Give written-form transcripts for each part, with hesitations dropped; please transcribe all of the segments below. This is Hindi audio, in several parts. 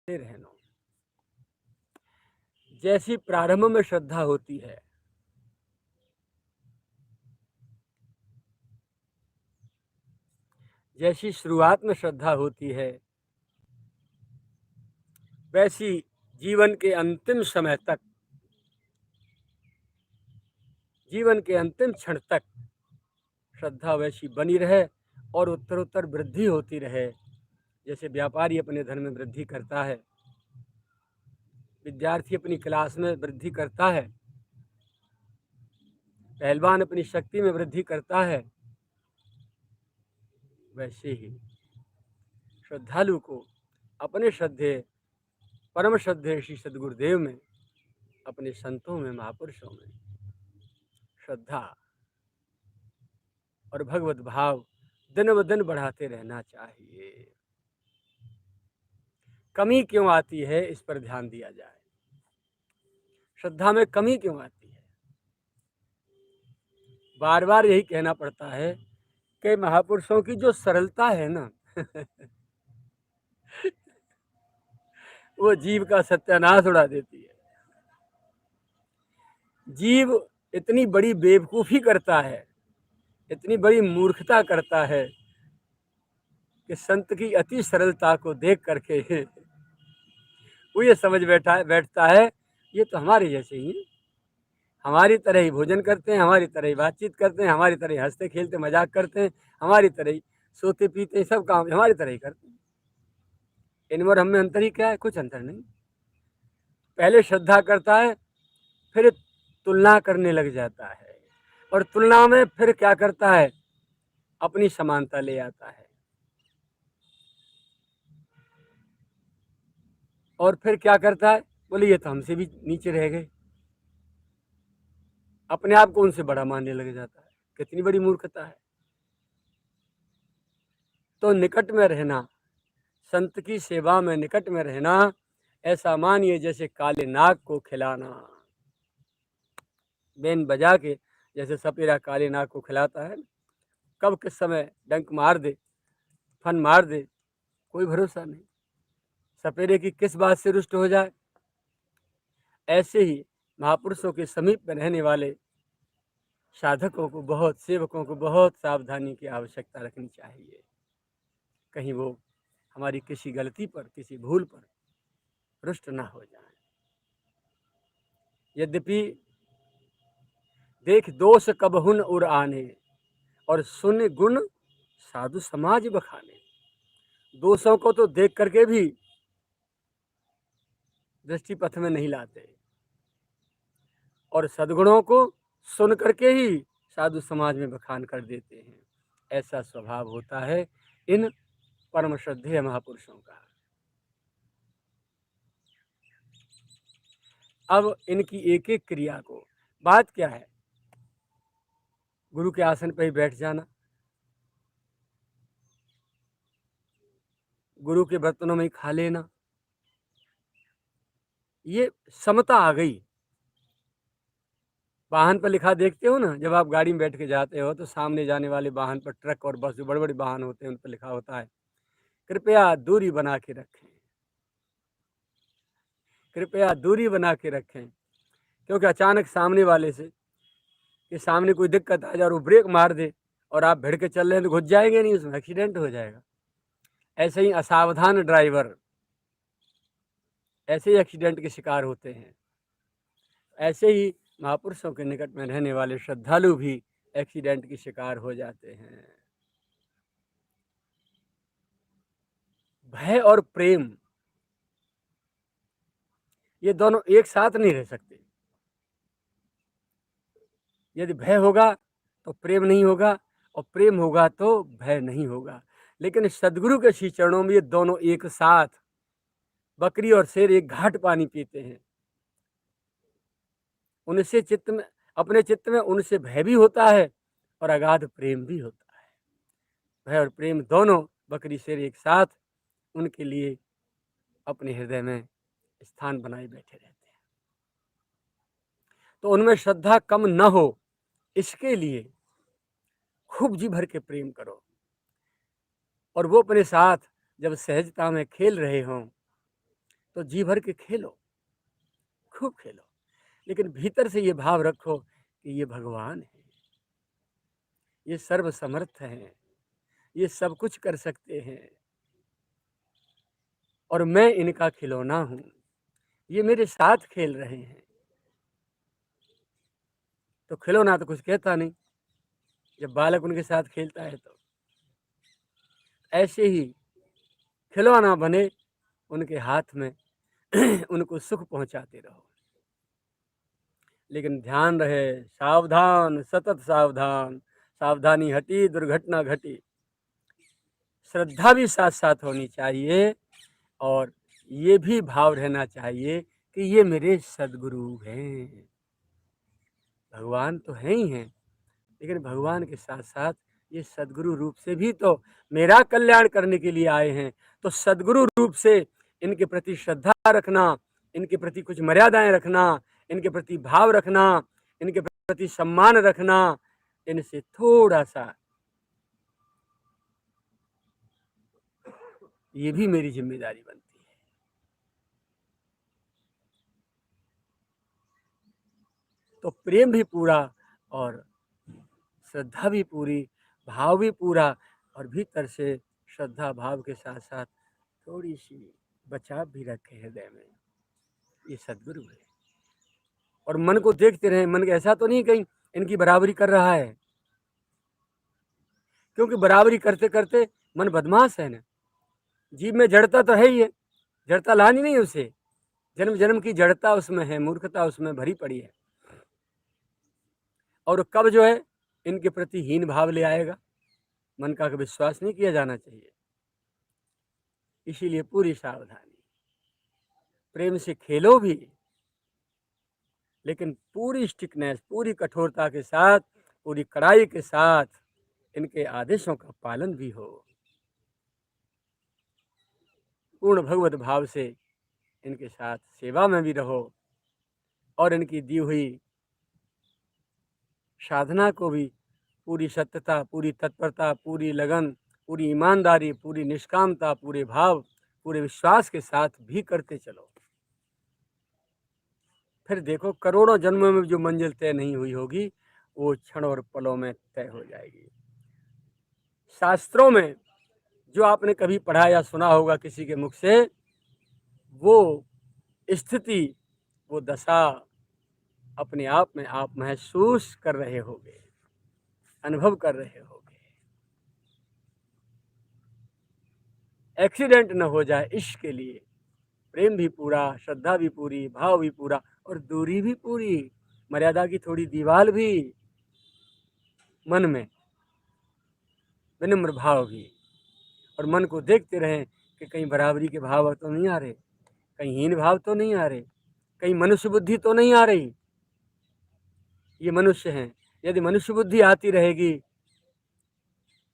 रहना। जैसी प्रारंभ में श्रद्धा होती है, जैसी शुरुआत में श्रद्धा होती है, वैसी जीवन के अंतिम समय तक, जीवन के अंतिम क्षण तक श्रद्धा वैसी बनी रहे और उत्तरोत्तर वृद्धि होती रहे। जैसे व्यापारी अपने धन में वृद्धि करता है, विद्यार्थी अपनी क्लास में वृद्धि करता है, पहलवान अपनी शक्ति में वृद्धि करता है, वैसे ही श्रद्धालु को अपने श्रद्धेय, परम श्रद्धेय श्री सद्गुरुदेव में, अपने संतों में, महापुरुषों में श्रद्धा और भगवत भाव दिन ब दिन बढ़ाते रहना चाहिए। कमी क्यों आती है, इस पर ध्यान दिया जाए। श्रद्धा में कमी क्यों आती है? बार बार यही कहना पड़ता है कि महापुरुषों की जो सरलता है ना वो जीव का सत्यानाश उड़ा देती है। जीव इतनी बड़ी बेवकूफ़ी करता है, इतनी बड़ी मूर्खता करता है कि संत की अति सरलता को देख करके वो ये समझ बैठता है ये तो हमारे जैसे ही, हमारी तरह ही भोजन करते हैं, हमारी तरह ही बातचीत करते हैं, हमारी तरह ही हंसते खेलते मजाक करते हैं, हमारी तरह ही सोते पीते हैं, सब काम हमारी तरह ही करते हैं। इनमें और हम में अंतर ही क्या है? कुछ अंतर नहीं। पहले श्रद्धा करता है, फिर तुलना करने लग जाता है, और तुलना में फिर क्या करता है? अपनी समानता ले आता है, और फिर क्या करता है? बोले ये तो हमसे भी नीचे रह गए, अपने आप को उनसे बड़ा मानने लग जाता है। कितनी बड़ी मूर्खता है। तो निकट में रहना, संत की सेवा में निकट में रहना, ऐसा मानिए जैसे काले नाग को खिलाना। बेन बजा के जैसे सपेरा काले नाग को खिलाता है, कब किस समय डंक मार दे, फन मार दे, कोई भरोसा नहीं। सपेरे की किस बात से रुष्ट हो जाए। ऐसे ही महापुरुषों के समीप में रहने वाले साधकों को बहुत, सेवकों को बहुत सावधानी की आवश्यकता रखनी चाहिए। कहीं वो हमारी किसी गलती पर, किसी भूल पर रुष्ट ना हो जाए। यद्यपि देख दोष कबहुन उर आने, और सुन गुण साधु समाज बखाने। दोषों को तो देख करके भी दृष्टि पथ में नहीं लाते, और सद्गुणों को सुन करके ही साधु समाज में बखान कर देते हैं। ऐसा स्वभाव होता है इन परम श्रद्धेय महापुरुषों का। अब इनकी एक एक क्रिया को, बात क्या है? गुरु के आसन पर ही बैठ जाना, गुरु के बर्तनों में ही खा लेना, ये समता आ गई। वाहन पर लिखा देखते हो ना, जब आप गाड़ी में बैठ के जाते हो तो सामने जाने वाले वाहन पर, ट्रक और बस, जो बड़े बड़े वाहन होते हैं, उन पर लिखा होता है कृपया दूरी बना के रखें, कृपया दूरी बना के रखें। क्योंकि अचानक सामने वाले से, कि सामने कोई दिक्कत आ जाए और वो ब्रेक मार दे और आप भिड़ के चल रहे हैं, तो घुस जाएंगे नहीं, उसमें एक्सीडेंट हो जाएगा। ऐसे ही असावधान ड्राइवर ऐसे ही एक्सीडेंट के शिकार होते हैं। ऐसे ही महापुरुषों के निकट में रहने वाले श्रद्धालु भी एक्सीडेंट के शिकार हो जाते हैं। भय और प्रेम, ये दोनों एक साथ नहीं रह सकते। यदि भय होगा तो प्रेम नहीं होगा, और प्रेम होगा तो भय नहीं होगा। लेकिन सदगुरु के श्री चरणों में ये दोनों एक साथ, बकरी और शेर एक घाट पानी पीते हैं। उनसे चित्त में, अपने चित्त में उनसे भय भी होता है और अगाध प्रेम भी होता है। भय और प्रेम दोनों बकरी शेर एक साथ उनके लिए अपने हृदय में स्थान बनाए बैठे रहते हैं। तो उनमें श्रद्धा कम न हो, इसके लिए खूब जी भर के प्रेम करो, और वो अपने साथ जब सहजता में खेल रहे हों, तो जी भर के खेलो, खूब खेलो, लेकिन भीतर से ये भाव रखो कि ये भगवान है, ये सर्वसमर्थ हैं, ये सब कुछ कर सकते हैं और मैं इनका खिलौना हूँ, ये मेरे साथ खेल रहे हैं। तो खिलौना तो कुछ कहता नहीं, जब बालक उनके साथ खेलता है तो ऐसे ही खिलौना बने उनके हाथ में उनको सुख पहुंचाते रहो। लेकिन ध्यान रहे, सावधान, सतत सावधान, सावधानी हटी दुर्घटना घटी। श्रद्धा भी साथ साथ होनी चाहिए और ये भी भाव रहना चाहिए कि ये मेरे सद्गुरु हैं। भगवान तो हैं ही हैं, लेकिन भगवान के साथ साथ ये सद्गुरु रूप से भी तो मेरा कल्याण करने के लिए आए हैं। तो सद्गुरु रूप से इनके प्रति श्रद्धा रखना, इनके प्रति कुछ मर्यादाएं रखना, इनके प्रति भाव रखना, इनके प्रति सम्मान रखना, इनसे थोड़ा सा ये भी मेरी जिम्मेदारी बनती है। तो प्रेम भी पूरा और श्रद्धा भी पूरी, भाव भी पूरा और भीतर से श्रद्धा भाव के साथ साथ थोड़ी सी बचाव भी रखे हृदय में। ये सद्गुरु है। और मन को देखते रहे, मन ऐसा तो नहीं कहीं इनकी बराबरी कर रहा है, क्योंकि बराबरी करते करते मन बदमाश है ना। जीव में जड़ता तो है ही है, जड़ता लानी नहीं उसे, जन्म जन्म की जड़ता उसमें है, मूर्खता उसमें भरी पड़ी है। और कब जो है इनके प्रति हीन भाव ले आएगा, मन का विश्वास नहीं किया जाना चाहिए। इसीलिए पूरी सावधानी, प्रेम से खेलो भी, लेकिन पूरी स्टिकनेस, पूरी कठोरता के साथ, पूरी कड़ाई के साथ इनके आदेशों का पालन भी हो। पूर्ण भगवत भाव से इनके साथ सेवा में भी रहो और इनकी दी हुई साधना को भी पूरी सत्यता, पूरी तत्परता, पूरी लगन, पूरी ईमानदारी, पूरी निष्कामता, पूरे भाव, पूरे विश्वास के साथ भी करते चलो। फिर देखो करोड़ों जन्मों में जो मंजिल तय नहीं हुई होगी वो क्षण और पलों में तय हो जाएगी। शास्त्रों में जो आपने कभी पढ़ा या सुना होगा किसी के मुख से, वो स्थिति, वो दशा अपने आप में आप महसूस कर रहे होगे, अनुभव कर रहे होगे। एक्सीडेंट न हो जाए इश्क के लिए, प्रेम भी पूरा, श्रद्धा भी पूरी, भाव भी पूरा और दूरी भी पूरी, मर्यादा की थोड़ी दीवार भी मन में, विनम्र भाव भी। और मन को देखते रहें कि कहीं बराबरी के भाव तो नहीं आ रहे, कहीं हीन भाव तो नहीं आ रहे, कहीं मनुष्य बुद्धि तो नहीं आ रही। ये मनुष्य हैं, यदि मनुष्य बुद्धि आती रहेगी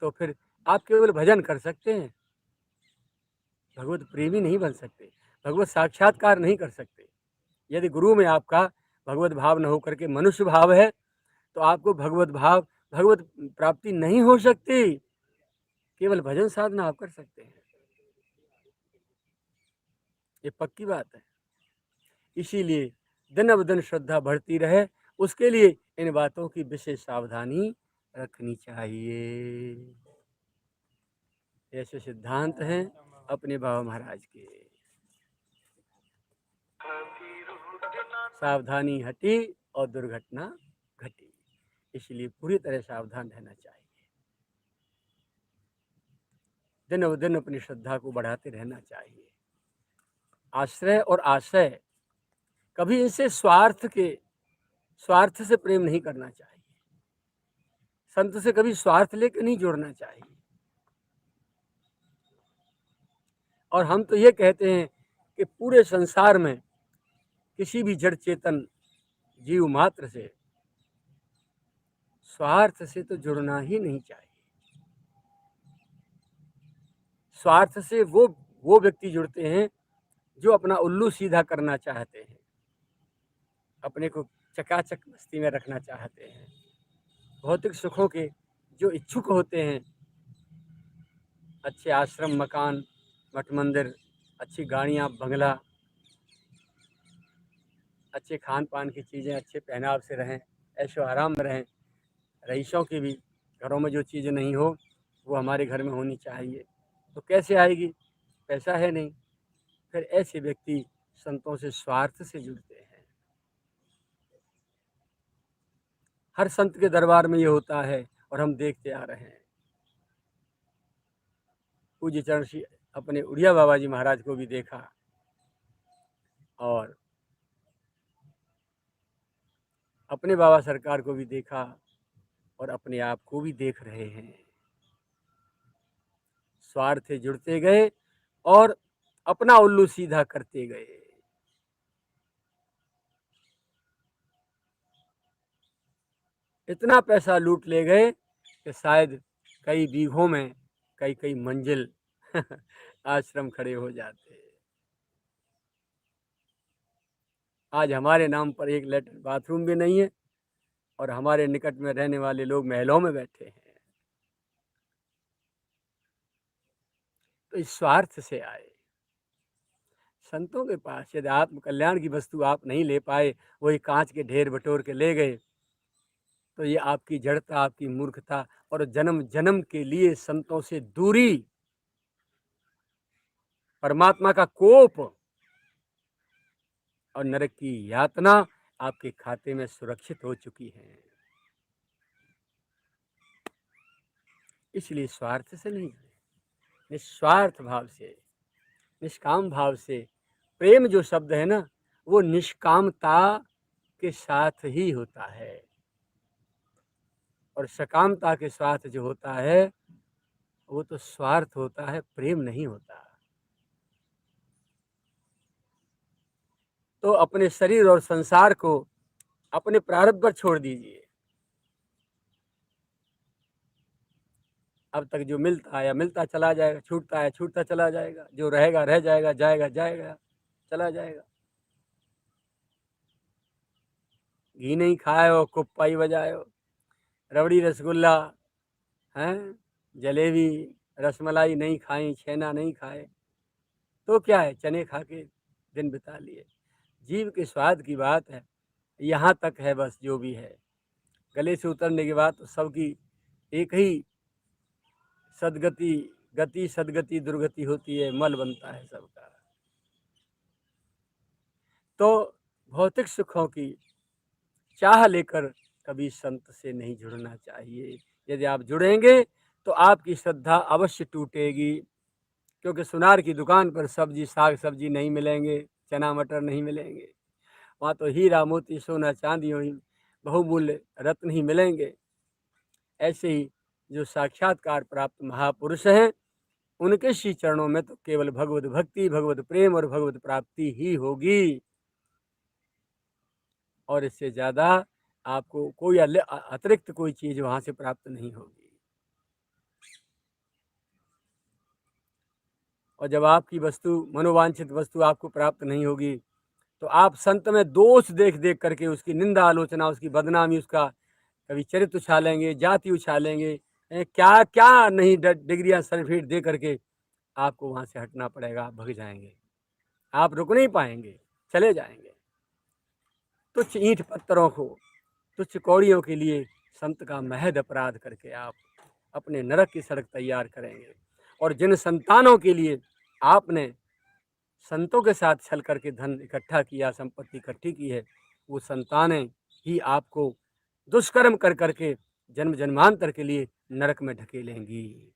तो फिर आप केवल भजन कर सकते हैं, भगवत प्रेमी नहीं बन सकते, भगवत साक्षात्कार नहीं कर सकते। यदि गुरु में आपका भगवत भाव न होकर के मनुष्य भाव है तो आपको भगवत भाव, भगवत प्राप्ति नहीं हो सकती। केवल भजन साधना आप कर सकते हैं, ये पक्की बात है। इसीलिए दिन ब दिन श्रद्धा बढ़ती रहे, उसके लिए इन बातों की विशेष सावधानी रखनी चाहिए। ऐसे सिद्धांत हैं अपने बाबा महाराज के। सावधानी हटी और दुर्घटना घटी, इसलिए पूरी तरह सावधान रहना चाहिए। दिन ब दिन अपनी श्रद्धा को बढ़ाते रहना चाहिए। आश्रय और आशय, कभी इनसे स्वार्थ से प्रेम नहीं करना चाहिए। संत से कभी स्वार्थ लेकर नहीं जोड़ना चाहिए। और हम तो ये कहते हैं कि पूरे संसार में किसी भी जड़ चेतन जीव मात्र से स्वार्थ से तो जुड़ना ही नहीं चाहिए। स्वार्थ से वो व्यक्ति जुड़ते हैं जो अपना उल्लू सीधा करना चाहते हैं, अपने को चकाचक मस्ती में रखना चाहते हैं, भौतिक सुखों के जो इच्छुक होते हैं, अच्छे आश्रम, मकान, मठ मंदिर, अच्छी गाड़ियाँ, बंगला, अच्छे खान पान की चीज़ें, अच्छे पहनाव से रहें, ऐशो आराम में रहें। रईसों की भी घरों में जो चीज़ें नहीं हो वो हमारे घर में होनी चाहिए। तो कैसे आएगी? पैसा है नहीं। फिर ऐसे व्यक्ति संतों से स्वार्थ से जुड़ते हैं। हर संत के दरबार में ये होता है और हम देखते आ रहे हैं। पूज्य चरण श्री अपने उड़िया बाबा जी महाराज को भी देखा और अपने बाबा सरकार को भी देखा और अपने आप को भी देख रहे हैं। स्वार्थ से जुड़ते गए और अपना उल्लू सीधा करते गए। इतना पैसा लूट ले गए कि शायद कई बीघों में कई कई मंजिल आश्रम खड़े हो जाते। आज हमारे नाम पर एक लेटरिन बाथरूम भी नहीं है और हमारे निकट में रहने वाले लोग महलों में बैठे हैं। तो इस स्वार्थ से आए। संतों के पास यदि आत्म कल्याण की वस्तु आप नहीं ले पाए, वही कांच के ढेर बटोर के ले गए, तो ये आपकी जड़ता, आपकी मूर्खता और जन्म जन्म के लिए संतों से दूरी, परमात्मा का कोप और नरक की यातना आपके खाते में सुरक्षित हो चुकी है। इसलिए स्वार्थ से नहीं, निस्वार्थ भाव से, निष्काम भाव से। प्रेम जो शब्द है ना, वो निष्कामता के साथ ही होता है और सकामता के साथ जो होता है वो तो स्वार्थ होता है, प्रेम नहीं होता। तो अपने शरीर और संसार को अपने प्रारब्ध पर छोड़ दीजिए। अब तक जो मिलता आया मिलता चला जाएगा, छूटता है छूटता चला जाएगा, जो रहेगा रह जाएगा, जाएगा जाएगा, चला जाएगा। घी नहीं खाए हो, कुप्पाई बजाए हो, रबड़ी रसगुल्ला हैं, जलेबी रसमलाई नहीं खाई, छेना नहीं खाए, तो क्या है, चने खा के दिन बिता लिए। जीव के स्वाद की बात है, यहाँ तक है बस। जो भी है गले से उतरने के बाद तो सबकी एक ही सदगति, गति सदगति दुर्गति होती है, मल बनता है सबका। तो भौतिक सुखों की चाह लेकर कभी संत से नहीं जुड़ना चाहिए। यदि आप जुड़ेंगे तो आपकी श्रद्धा अवश्य टूटेगी, क्योंकि सुनार की दुकान पर सब्जी साग सब्जी नहीं मिलेंगे, चना मटर नहीं मिलेंगे। वहाँ तो हीरा मोती सोना चांदी ही बहुमूल्य रत्न ही मिलेंगे। ऐसे ही जो साक्षात्कार प्राप्त महापुरुष हैं, उनके श्री चरणों में तो केवल भगवत भक्ति, भगवत प्रेम और भगवत प्राप्ति ही होगी और इससे ज़्यादा आपको कोई अतिरिक्त कोई चीज़ वहाँ से प्राप्त नहीं होगी। और जब आपकी वस्तु, मनोवांछित वस्तु आपको प्राप्त नहीं होगी, तो आप संत में दोष देख देख करके उसकी निंदा आलोचना, उसकी बदनामी, उसका कभी चरित्र उछालेंगे, जाति उछालेंगे, क्या क्या नहीं डिग्रियां सर्टिफिकेट दे करके आपको वहाँ से हटना पड़ेगा। आप भग जाएंगे, आप रुक नहीं पाएंगे, चले जाएंगे। तुच्छ ईंट पत्थरों को, तुच्छ कौड़ियों के लिए संत का महद अपराध करके आप अपने नरक की सड़क तैयार करेंगे। और जिन संतानों के लिए आपने संतों के साथ छल करके धन इकट्ठा किया, संपत्ति इकट्ठी की है, वो संतानें ही आपको दुष्कर्म कर करके जन्म जन्मांतर के लिए नरक में ढकेलेंगी।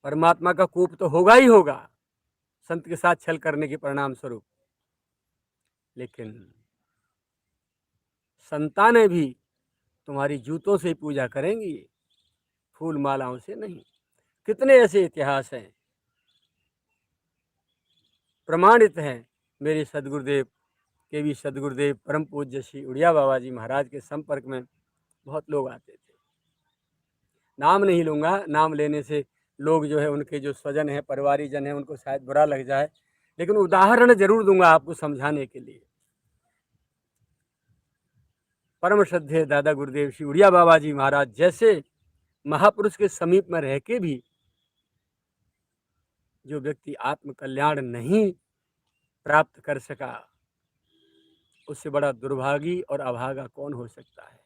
परमात्मा का कोप तो होगा ही होगा संत के साथ छल करने के परिणाम स्वरूप, लेकिन संतानें भी तुम्हारी जूतों से पूजा करेंगी, फूल मालाओं से नहीं। कितने ऐसे इतिहास हैं, प्रमाणित हैं। मेरे सदगुरुदेव के भी सदगुरुदेव परम पूज्य श्री उड़िया बाबा जी महाराज के संपर्क में बहुत लोग आते थे। नाम नहीं लूँगा, नाम लेने से लोग जो है उनके जो स्वजन हैं, परिवारीजन हैं, उनको शायद बुरा लग जाए, लेकिन उदाहरण जरूर दूंगा आपको समझाने के लिए। परम श्रद्धेय दादा गुरुदेव श्री उड़िया बाबा जी महाराज जैसे महापुरुष के समीप में रह के भी जो व्यक्ति आत्म कल्याण नहीं प्राप्त कर सका, उससे बड़ा दुर्भागी और अभागा कौन हो सकता है।